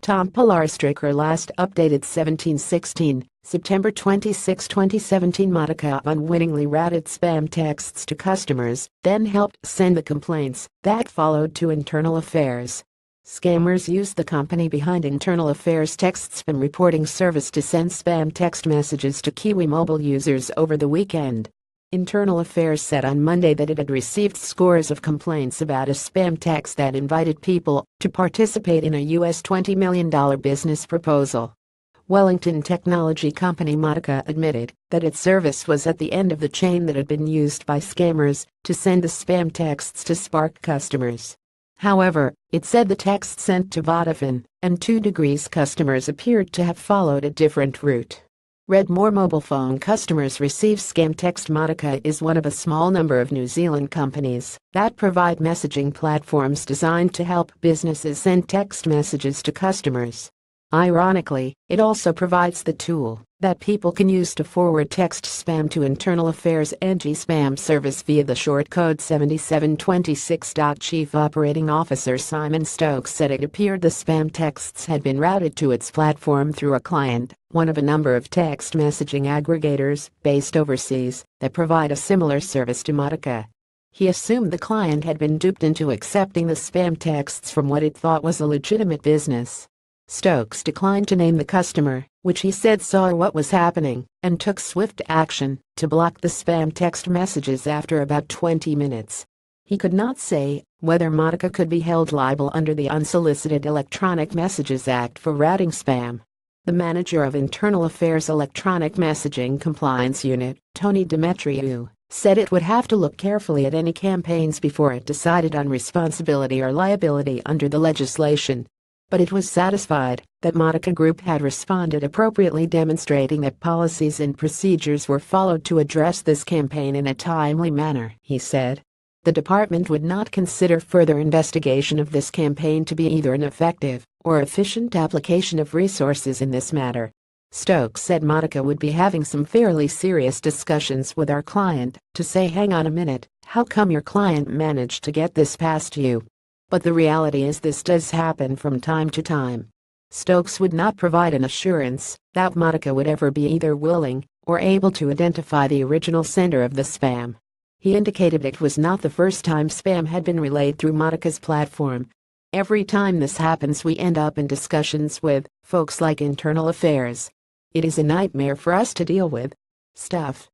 PULLARSTRECKER Last updated 1716, September 26, 2017. Modica unwittingly routed spam texts to customers, then helped send the complaints that followed to Internal Affairs. Scammers used the company behind Internal Affairs text spam reporting service to send spam text messages to Kiwi mobile users over the weekend. Internal Affairs said on Monday that it had received scores of complaints about a spam text that invited people to participate in a US $20 million business proposal. Wellington technology company Modica admitted that its service was at the end of the chain that had been used by scammers to send the spam texts to Spark customers. However, it said the text sent to Vodafone and 2 Degrees customers appeared to have followed a different route. Read more. Mobile phone customers receive scam text. Modica is one of a small number of New Zealand companies that provide messaging platforms designed to help businesses send text messages to customers. Ironically, it also provides the tool that people can use to forward text spam to Internal Affairs anti-spam service via the short code 7726. Chief Operating Officer Simon Stokes said it appeared the spam texts had been routed to its platform through a client, one of a number of text messaging aggregators based overseas that provide a similar service to Modica. He assumed the client had been duped into accepting the spam texts from what it thought was a legitimate business. Stokes declined to name the customer, which he said saw what was happening and took swift action to block the spam text messages after about 20 minutes. He could not say whether Modica could be held liable under the Unsolicited Electronic Messages Act for routing spam. The manager of Internal Affairs Electronic Messaging Compliance Unit, Tony Demetriou, said it would have to look carefully at any campaigns before it decided on responsibility or liability under the legislation. But it was satisfied that Modica Group had responded appropriately, demonstrating that policies and procedures were followed to address this campaign in a timely manner, he said. The department would not consider further investigation of this campaign to be either an effective or efficient application of resources in this matter. Stokes said Modica would be having some fairly serious discussions with our client to say, hang on a minute, how come your client managed to get this past you? But the reality is this does happen from time to time. Stokes would not provide an assurance that Modica would ever be either willing or able to identify the original sender of the spam. He indicated it was not the first time spam had been relayed through Modica's platform. Every time this happens, we end up in discussions with folks like Internal Affairs. It is a nightmare for us to deal with. Stuff.